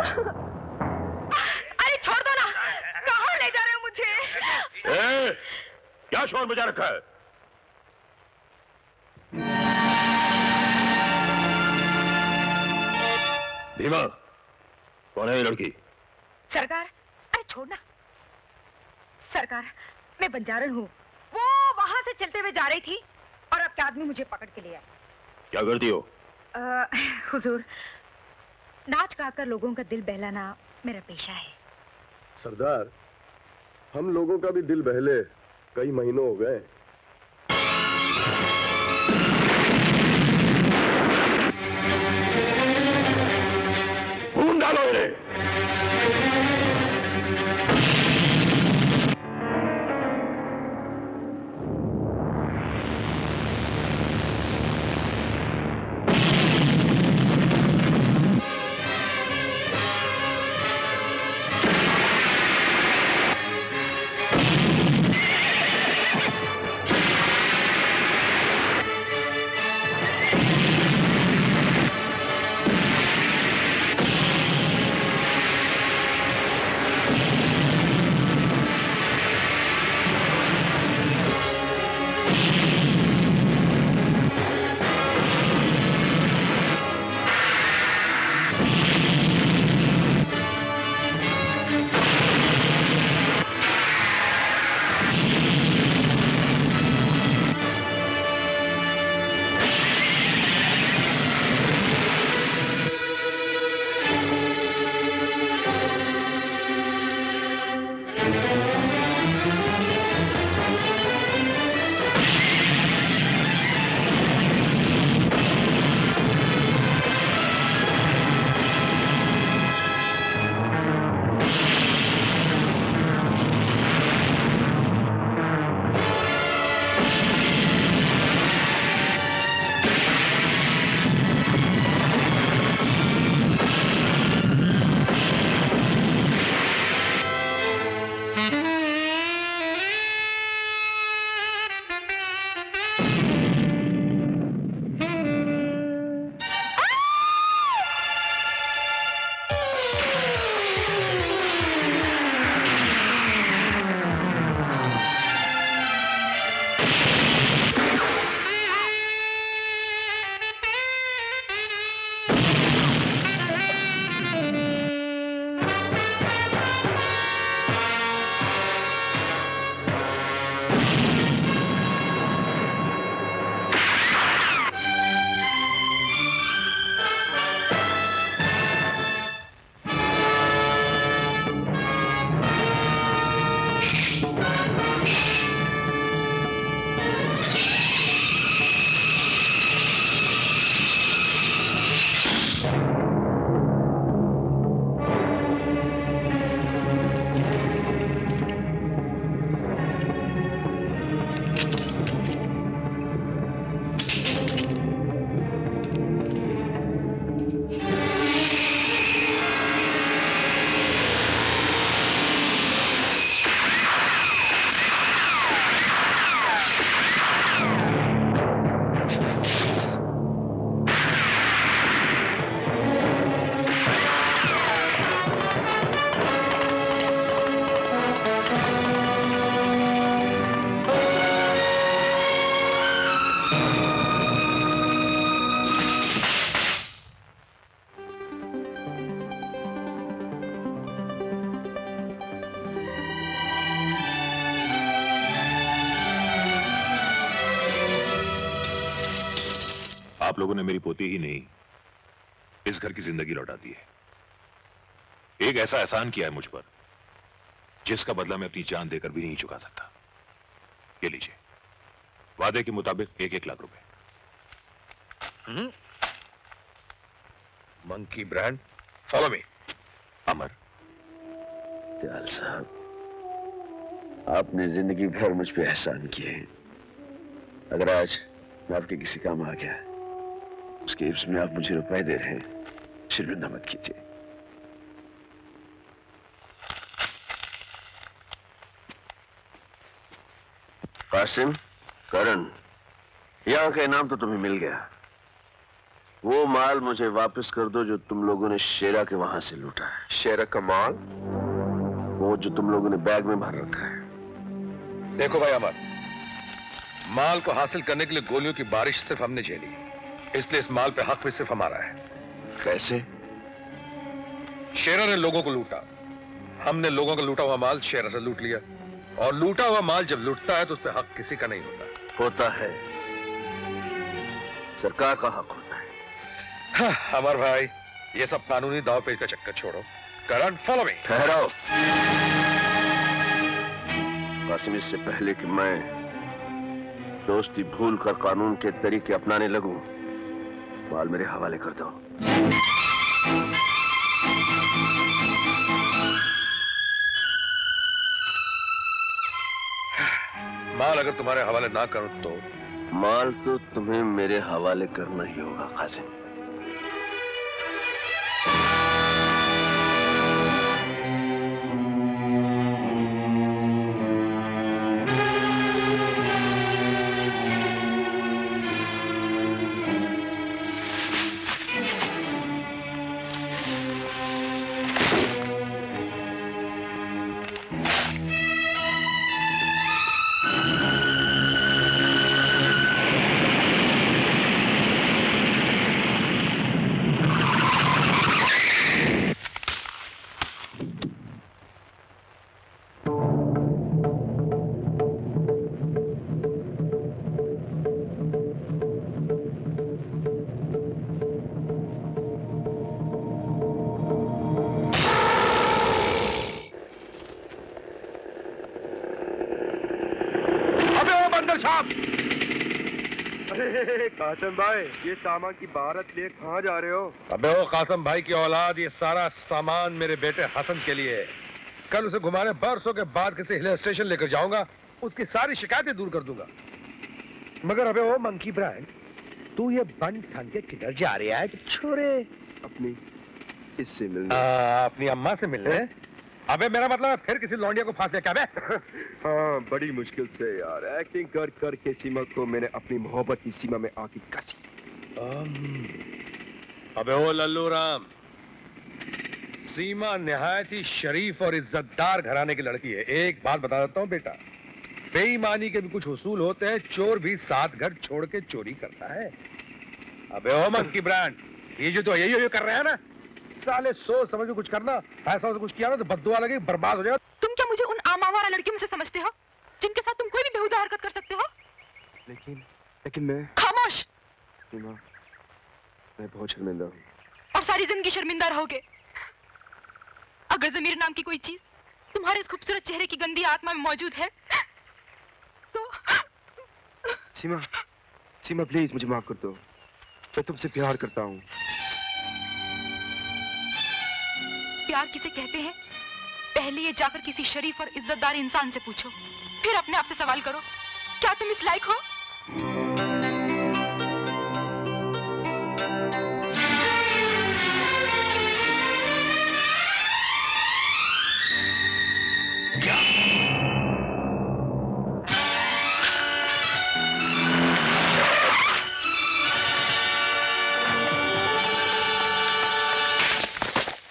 अरे छोड़ दो ना, कहाँ ले जा रहे हो मुझे? क्या शोर मचा रखा है? भीमा, कौन है ये लड़की? सरकार, अरे छोड़ना। सरकार, मैं बंजारन हूँ। वो वहां से चलते हुए जा रही थी और आपके आदमी मुझे पकड़ के ले आए। क्या करती हो? हुजूर, नाच गाकर लोगों का दिल बहलाना मेरा पेशा है। सरदार, हम लोगों का भी दिल बहले कई महीनों हो गए। खून डालो इन्हें। आप लोगों ने मेरी पोती ही नहीं, इस घर की जिंदगी लौटा दी है। एक ऐसा एहसान किया है मुझ पर जिसका बदला मैं अपनी जान देकर भी नहीं चुका सकता। ये लीजिए, वादे के मुताबिक 1-1 लाख रुपए। Monkey brand, follow me. Amar, Dayal साहब, आपने जिंदगी भर मुझ पे एहसान किए हैं। अगर आज मैं आपके किसी काम आ गया, उसके एवज में आप मुझे रुपए दे रहे हैं, शर्मिंदा मत कीजिए। कासिम, करण, यहां का इनाम तो तुम्हें मिल गया, वो माल मुझे वापस कर दो जो तुम लोगों ने शेरा के वहां से लूटा है। शेरा का माल? वो जो तुम लोगों ने बैग में भर रखा है। देखो भाई अमर, माल को हासिल करने के लिए गोलियों की बारिश सिर्फ हमने झेली, इसलिए इस माल पे हक भी सिर्फ हमारा है। कैसे? शेरा ने लोगों को लूटा, हमने लोगों का लूटा हुआ माल शेरा से लूट लिया, और लूटा हुआ माल जब लूटता है तो उस पर हक किसी का नहीं होता है, सरकार का हक होता है। हाँ, अमर भाई, ये सब कानूनी दाव पेच का चक्कर छोड़ो। करण, फॉलो मी। ठहराओ कासिम, इससे पहले कि मैं दोस्ती भूल कर कानून के तरीके अपनाने लगूं, माल मेरे हवाले कर दो। माल अगर तुम्हारे हवाले ना करो तो? माल तो तुम्हें मेरे हवाले करना ही होगा कासिम। कासिम भाई, ये सामान की बारात लिए कहाँ जा रहे हो? अबे ओ कासिम भाई की औलाद, ये सारा सामान मेरे बेटे हसन के लिए है। कल उसे घुमाने बरसों के बाद किसी हिल स्टेशन लेकर जाऊंगा, उसकी सारी शिकायतें दूर कर दूंगा। मगर अबे ओ मंकी ब्रांड, तू ये बन ठन के किधर जा रहा है छोरे? अपनी इससे मिलने। अपनी अम्मा से मिलने? अबे मेरा मतलब फिर किसी लौंडिया को फांस दिया क्या बे? हाँ, बड़ी मुश्किल से यार, एक्टिंग कर कर के सीमा को मैंने अपनी मोहब्बत की सीमा में आके कसी। अबे ओ लल्लू राम, सीमा निहायत ही शरीफ और इज्जतदार घराने की लड़की है। एक बात बता देता हूँ बेटा, बेईमानी के भी कुछ उसूल होते हैं, चोर भी 7 घर छोड़ के चोरी करता है। अबे ओ मंकी ब्रांड, ये जो तो यही कर रहे हैं ना, साले सोच समझ के कुछ करना, ऐसा कुछ किया ना तो बद्दुआ लगे, बर्बाद हो जाएगा। तुम क्या मुझे उन आमावारा लड़कियों में से समझते हो जिनके साथ तुम कोई भी बेहुदा हरकत कर सकते हो? लेकिन मैं। खामोश। सीमा, मैं बहुत शर्मिंदा हूँ। और सारी जिंदगी शर्मिंदा रहोगे। अगर ज़मीर नाम की कोई चीज तुम्हारे इस खूबसूरत चेहरे की गंदी आत्मा में मौजूद है तो। सीमा प्लीज मुझे माफ कर दो, मैं तुमसे प्यार करता हूँ। प्यार किसे कहते हैं, पहले ये जाकर किसी शरीफ और इज्जतदार इंसान से पूछो, फिर अपने आप से सवाल करो, क्या तुम इस लायक हो?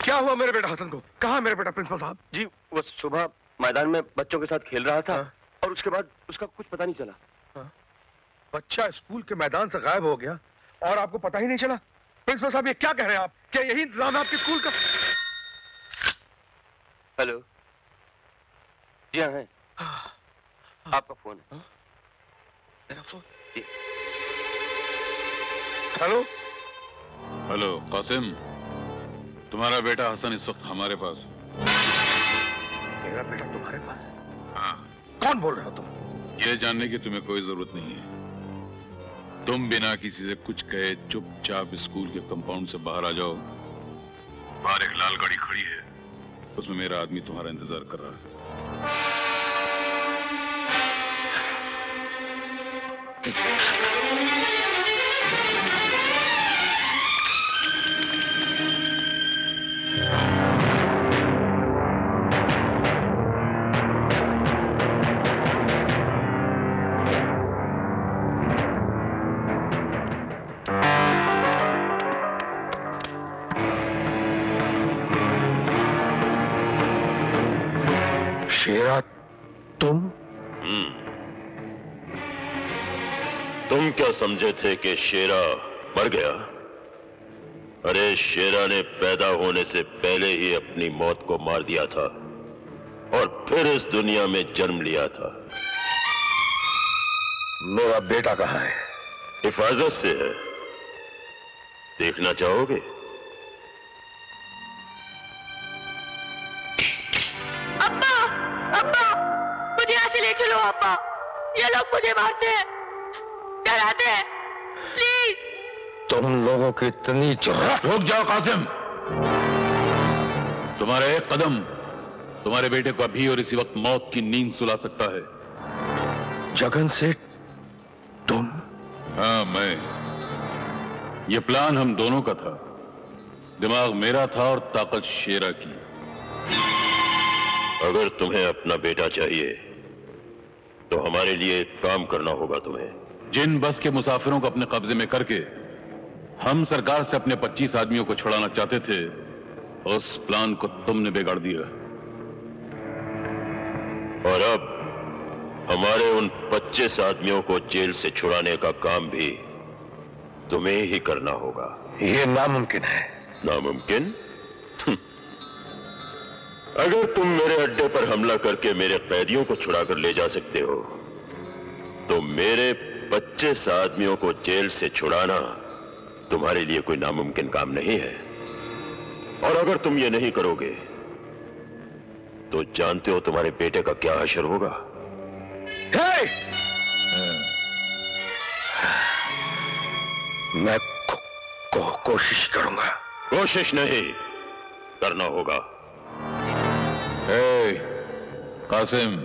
क्या हुआ मेरे बेटा हसन को? कहाँ मेरे बेटा प्रिंसिपल साहब? जी, वो सुबह मैदान में बच्चों के साथ खेल रहा था। हाँ? और उसके बाद उसका कुछ पता नहीं चला। हाँ? बच्चा स्कूल के मैदान से गायब हो गया और आपको पता ही नहीं चला? प्रिंसिपल साहब, ये क्या कह रहे हैं आप? क्या यही इंतजाम है आपके स्कूल का? हेलो, जी हाँ है। आपका फोन है। मेरा फोन? हेलो हेलो कासिम, तुम्हारा बेटा हसन इस वक्त हमारे पास है। मेरा बेटा तुम्हारे पास है? हाँ। कौन बोल रहे हो तुम? ये जानने की तुम्हें कोई जरूरत नहीं है। तुम बिना किसी से कुछ कहे चुपचाप स्कूल के कंपाउंड से बाहर आ जाओ। बाहर एक लाल गाड़ी खड़ी है, उसमें मेरा आदमी तुम्हारा इंतजार कर रहा है। शेरा, तुम? तुम क्या समझे थे कि शेरा मर गया? अरे शेरा ने पैदा होने से पहले ही अपनी मौत को मार दिया था और फिर इस दुनिया में जन्म लिया था। मेरा बेटा कहाँ है? हिफाजत से है, देखना चाहोगे? अब्बा, अब्बा, मुझे यहाँ से ले चलो अब्बा, ये लोग मुझे मारते हैं, डराते हैं, प्लीज। तुम लोगों की इतनी जुर्रत? रुक जाओ कासिम, तुम्हारा एक कदम तुम्हारे बेटे को अभी और इसी वक्त मौत की नींद सुला सकता है। जगन सेठ, तुम? हाँ, मैं। ये प्लान हम दोनों का था, दिमाग मेरा था और ताकत शेरा की। अगर तुम्हें अपना बेटा चाहिए तो हमारे लिए काम करना होगा तुम्हें। जिन बस के मुसाफिरों को अपने कब्जे में करके हम सरकार से अपने 25 आदमियों को छुड़ाना चाहते थे, उस प्लान को तुमने बिगाड़ दिया। और अब हमारे उन 25 आदमियों को जेल से छुड़ाने का काम भी तुम्हें ही करना होगा। ये नामुमकिन है। नामुमकिन? अगर तुम मेरे अड्डे पर हमला करके मेरे कैदियों को छुड़ाकर ले जा सकते हो तो मेरे 25 आदमियों को जेल से छुड़ाना तुम्हारे लिए कोई नामुमकिन काम नहीं है। और अगर तुम ये नहीं करोगे तो जानते हो तुम्हारे बेटे का क्या हशर होगा? मैं कोशिश करूंगा। कोशिश नहीं, करना होगा। कासिम,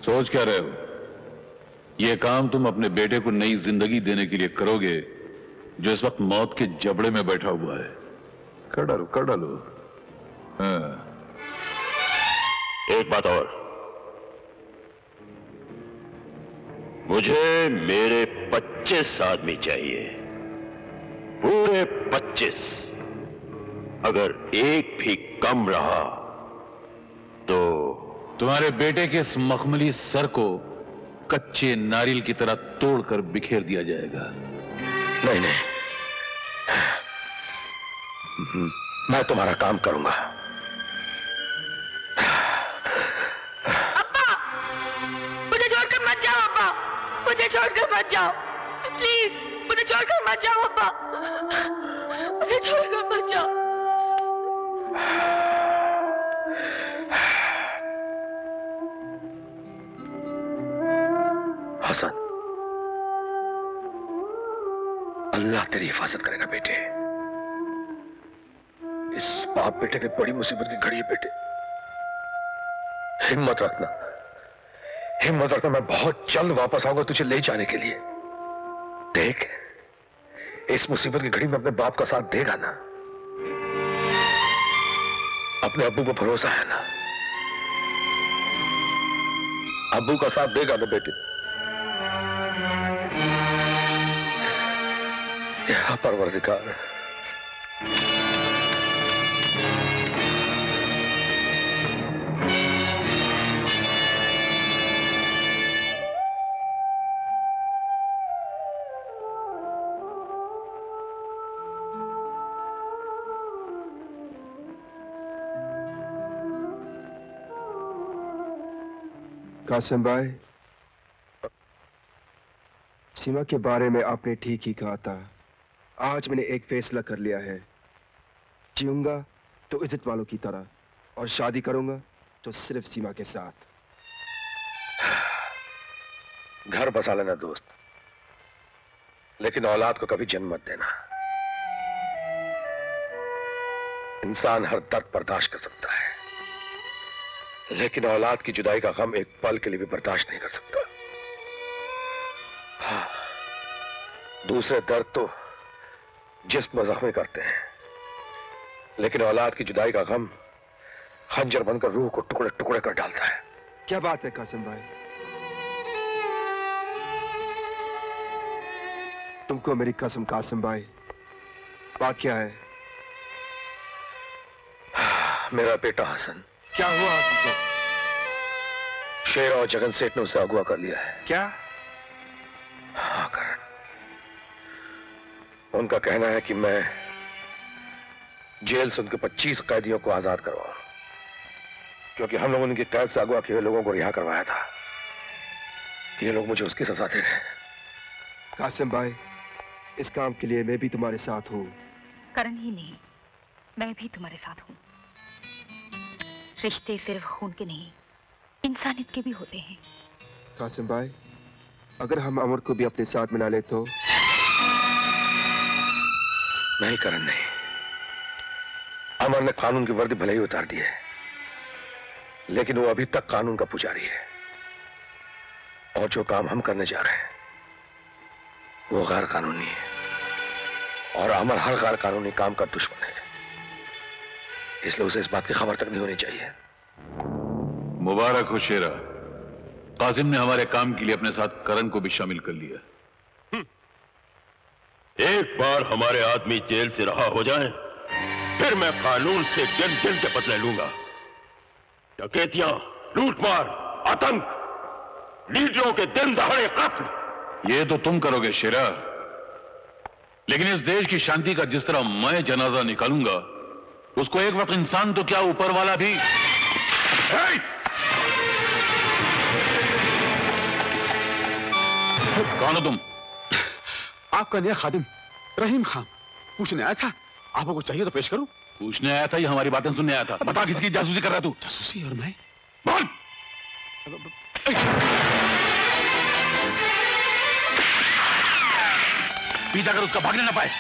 सोच क्या रहे हो? यह काम तुम अपने बेटे को नई जिंदगी देने के लिए करोगे जो इस वक्त मौत के जबड़े में बैठा हुआ है। कर डालो। हाँ। एक बात और, मुझे मेरे 25 आदमी चाहिए, पूरे 25। अगर एक भी कम रहा तो तुम्हारे बेटे के इस मखमली सर को कच्चे नारियल की तरह तोड़कर बिखेर दिया जाएगा। नहीं, मैं तुम्हारा काम करूंगा। अब्बा, मुझे छोड़कर मत जाओ अब्बा, मुझे छोड़कर मत जाओ, प्लीज, मुझे छोड़कर मत जाओ अब्बा, मुझे छोड़कर मत जाओ। हसन, अल्लाह तेरी हिफाजत करेगा बेटे। इस बाप बेटे की बड़ी मुसीबत की घड़ी है बेटे। हिम्मत रखना, मैं बहुत जल्द वापस आऊंगा तुझे ले जाने के लिए। देख, इस मुसीबत की घड़ी में अपने बाप का साथ देगा ना? अपने अब्बू पर भरोसा है ना? अब्बू का साथ देगा ना बेटे? या परवरदिगार, कासिम भाई, सीमा के बारे में आपने ठीक ही कहा था। आज मैंने एक फैसला कर लिया है, जीऊंगा तो इज्जत वालों की तरह और शादी करूंगा तो सिर्फ सीमा के साथ। घर बसा लेना दोस्त, लेकिन औलाद को कभी जन्म मत देना। इंसान हर दर्द बर्दाश्त कर सकता है, लेकिन औलाद की जुदाई का गम एक पल के लिए भी बर्दाश्त नहीं कर सकता। हाँ, दूसरे दर्द तो जिस्म में जख्मी करते हैं, लेकिन औलाद की जुदाई का गम खंजर बनकर रूह को टुकड़े टुकड़े कर डालता है। क्या बात है कासिम भाई, तुमको मेरी कसम कासिम भाई, बात क्या है? मेरा बेटा हसन। क्या हुआ हसन को? शेर और जगन सेठ ने उसे अगवा कर लिया है। क्या? हाँ करण, उनका कहना है कि मैं जेल से उनके 25 कैदियों को आजाद करवाऊं, क्योंकि हम लोगों ने उनकी कैद से अगवा किए हुए लोगों को रिहा करवाया था। ये लोग मुझे उसकी सजा दे रहे हैं। कासिम भाई, इस काम के लिए मैं भी तुम्हारे साथ हूँ। करण ही नहीं, मैं भी तुम्हारे साथ हूँ। रिश्ते सिर्फ खून के नहीं, इंसानियत के भी होते हैं। कासिम भाई, अगर हम अमर को भी अपने साथ मिला ले तो? नहीं करण, नहीं। अमर ने कानून की वर्दी भले ही उतार दी है, लेकिन वो अभी तक कानून का पुजारी है। और जो काम हम करने जा रहे हैं वो गैर कानूनी है, और अमर हर गैर कानूनी काम का दुश्मन है। इसलिए उसे इस बात की खबर तक नहीं होनी चाहिए। मुबारक हो शेरा, कासिम ने हमारे काम के लिए अपने साथ करण को भी शामिल कर लिया। एक बार हमारे आदमी जेल से रहा हो जाए, फिर मैं कानून से गिन गिन के बदले लूंगा। डकैतियां, लूटमार, आतंक, लीडरों के दिन दहाड़े कत्ल, ये तो तुम करोगे शेरा, लेकिन इस देश की शांति का जिस तरह मैं जनाजा निकालूंगा, उसको एक वक्त इंसान तो क्या ऊपर वाला भी। कौन हो तुम? आपका नया खादिम रहीम खान पूछने आया था। आपको कुछ चाहिए तो पेश करूं? पूछने आया था या हमारी बातें सुनने आया था? बता, किसकी जासूसी कर रहा तू? जासूसी? और मैं? बोल। पीछा कर उसका, भागने ना पाए।